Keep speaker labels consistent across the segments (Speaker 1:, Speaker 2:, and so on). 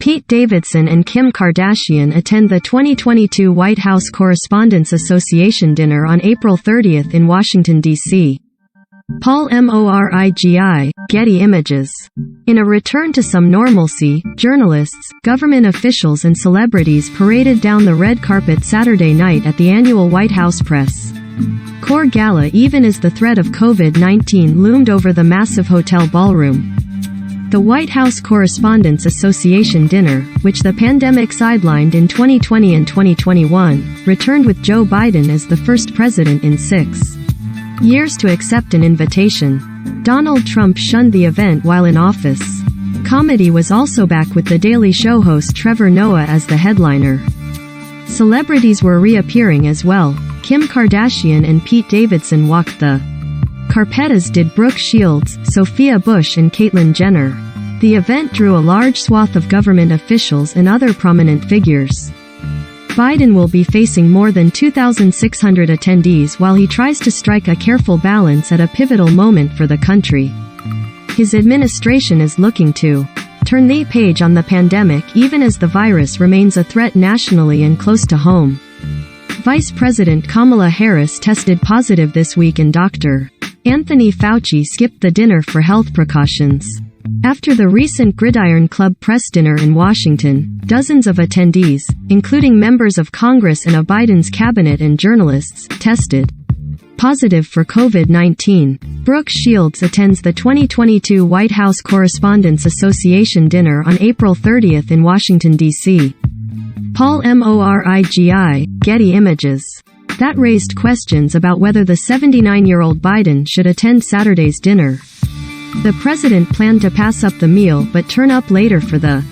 Speaker 1: Pete Davidson and Kim Kardashian attend the 2022 White House Correspondents Association dinner on April 30 in Washington, D.C. Paul Morigi, Getty Images. In a return to some normalcy, journalists, government officials and celebrities paraded down the red carpet Saturday night at the annual White House Press Corps Gala even as the threat of COVID-19 loomed over the massive hotel ballroom. The White House Correspondents Association dinner, which the pandemic sidelined in 2020 and 2021, returned with Joe Biden as the first president in 6 years to accept an invitation. Donald Trump shunned the event while in office. Comedy was also back with The Daily Show host Trevor Noah as the headliner. Celebrities were reappearing as well. Kim Kardashian and Pete Davidson walked the carpet, as did Brooke Shields, Sophia Bush and Caitlyn Jenner. The event drew a large swath of government officials and other prominent figures. Biden will be facing more than 2,600 attendees while he tries to strike a careful balance at a pivotal moment for the country. His administration is looking to turn the page on the pandemic even as the virus remains a threat nationally and close to home. Vice President Kamala Harris tested positive this week and Dr. Anthony Fauci skipped the dinner for health precautions. After the recent Gridiron Club press dinner in Washington, dozens of attendees, including members of Congress and a Biden's cabinet and journalists, tested positive for COVID-19. Brooke Shields attends the 2022 White House Correspondents Association dinner on April 30 in Washington, D.C. Paul Morigi, Getty Images. That raised questions about whether the 79-year-old Biden should attend Saturday's dinner. The president planned to pass up the meal but turn up later for the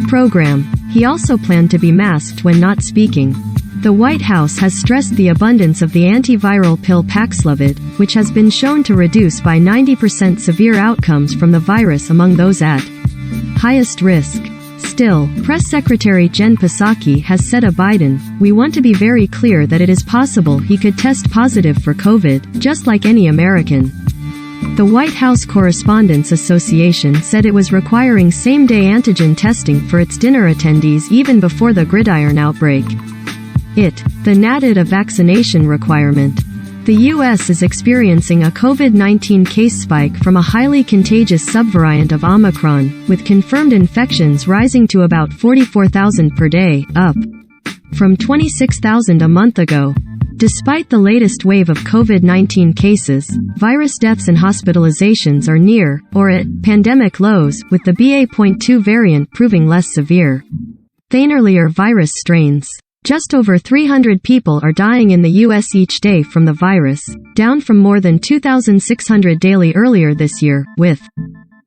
Speaker 1: program. He also planned to be masked when not speaking. The White House has stressed the abundance of the antiviral pill Paxlovid, which has been shown to reduce by 90% severe outcomes from the virus among those at highest risk. Still, Press Secretary Jen Psaki has said of Biden, "We want to be very clear that it is possible he could test positive for COVID, just like any American." The White House Correspondents Association said it was requiring same-day antigen testing for its dinner attendees even before the Gridiron outbreak. The NADID a vaccination requirement. The U.S. is experiencing a COVID-19 case spike from a highly contagious subvariant of Omicron, with confirmed infections rising to about 44,000 per day, up from 26,000 a month ago. Despite the latest wave of COVID-19 cases, virus deaths and hospitalizations are near, or at, pandemic lows, with the BA.2 variant proving less severe than earlier virus strains. Just over 300 people are dying in the U.S. each day from the virus, down from more than 2,600 daily earlier this year, with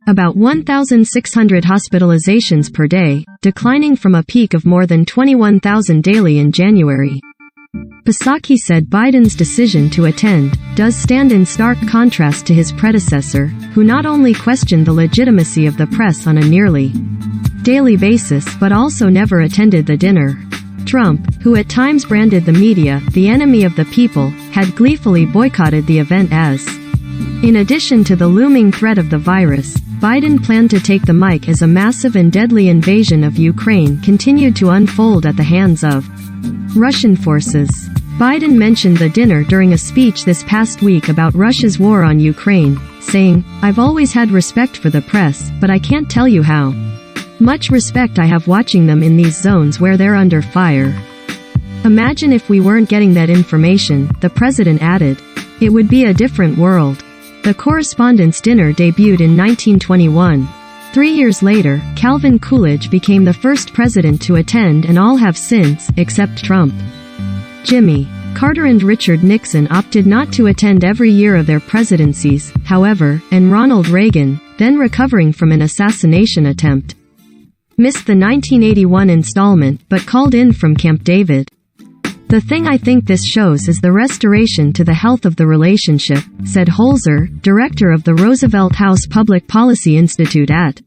Speaker 1: about 1,600 hospitalizations per day, declining from a peak of more than 21,000 daily in January. Psaki said Biden's decision to attend does stand in stark contrast to his predecessor, who not only questioned the legitimacy of the press on a nearly daily basis but also never attended the dinner. Trump, who at times branded the media the enemy of the people, had gleefully boycotted the event as. In addition to the looming threat of the virus, Biden planned to take the mic as a massive and deadly invasion of Ukraine continued to unfold at the hands of Russian forces. Biden mentioned the dinner during a speech this past week about Russia's war on Ukraine, saying, "I've always had respect for the press, but I can't tell you how much respect I have watching them in these zones where they're under fire." Imagine if we weren't getting that information, the president added. It would be a different world. The Correspondents' Dinner debuted in 1921. 3 years later, Calvin Coolidge became the first president to attend, and all have since, except Trump. Jimmy Carter and Richard Nixon opted not to attend every year of their presidencies, however, and Ronald Reagan, then recovering from an assassination attempt, missed the 1981 installment, but called in from Camp David. "The thing I think this shows is the restoration to the health of the relationship," said Holzer, director of the Roosevelt House Public Policy Institute at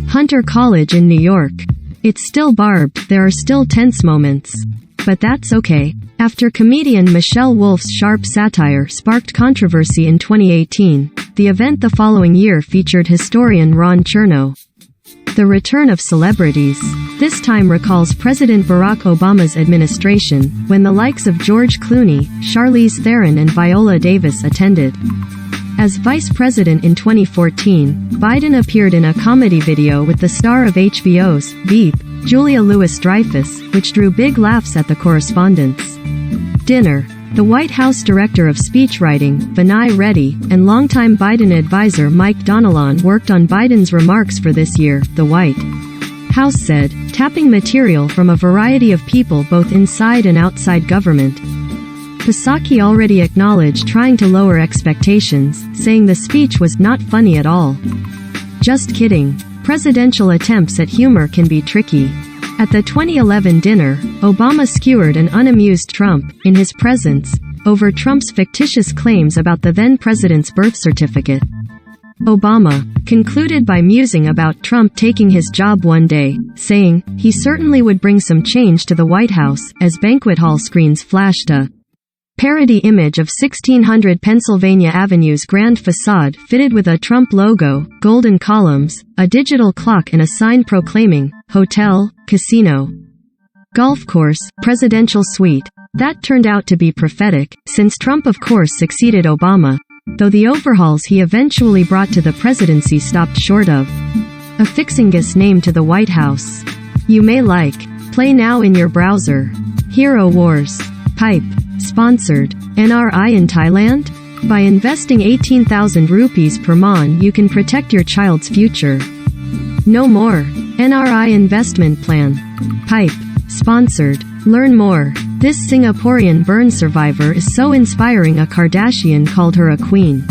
Speaker 1: Hunter College in New York. "It's still barbed, there are still tense moments. But that's okay." After comedian Michelle Wolf's sharp satire sparked controversy in 2018, the event the following year featured historian Ron Chernow. The return of celebrities. This time recalls President Barack Obama's administration, when the likes of George Clooney, Charlize Theron and Viola Davis attended. As vice president in 2014, Biden appeared in a comedy video with the star of HBO's Veep, Julia Louis-Dreyfus, which drew big laughs at the Correspondents. Dinner. The White House Director of Speechwriting, Vinay Reddy, and longtime Biden advisor Mike Donilon worked on Biden's remarks for this year, the White House said, tapping material from a variety of people both inside and outside government. Psaki already acknowledged trying to lower expectations, saying the speech was not funny at all. Just kidding. Presidential attempts at humor can be tricky. At the 2011 dinner, Obama skewered an unamused Trump, in his presence, over Trump's fictitious claims about the then-president's birth certificate. Obama concluded by musing about Trump taking his job one day, saying, he certainly would bring some change to the White House, as banquet hall screens flashed a parody image of 1600 Pennsylvania Avenue's grand facade fitted with a Trump logo, golden columns, a digital clock and a sign proclaiming, hotel, casino, golf course, presidential suite. That turned out to be prophetic, since Trump of course succeeded Obama, though the overhauls he eventually brought to the presidency stopped short of affixing his name to the White House. You may like. Play now in your browser. Hero Wars. Pipe. Sponsored. NRI in Thailand? By investing 18,000 rupees per month you can protect your child's future. No more. NRI investment plan. Pipe. Sponsored. Learn more. This Singaporean burn survivor is so inspiring a Kardashian called her a queen.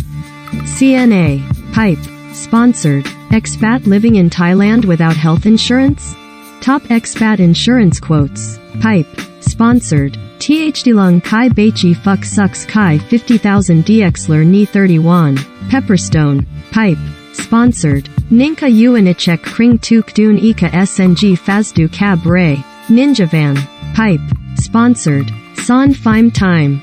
Speaker 1: CNA. Pipe. Sponsored. Expat living in Thailand without health insurance? Top expat insurance quotes. Pipe. Sponsored. THDlung Kai Beichi Fuck Sucks Kai 50,000 DXler Ni 31. Pepperstone. Pipe. Sponsored. Ninka Uanichek Kring Tuk Dun Ika SNG Fazdu Cab Ray. Ninja Van. Pipe. Sponsored. San Fime Time.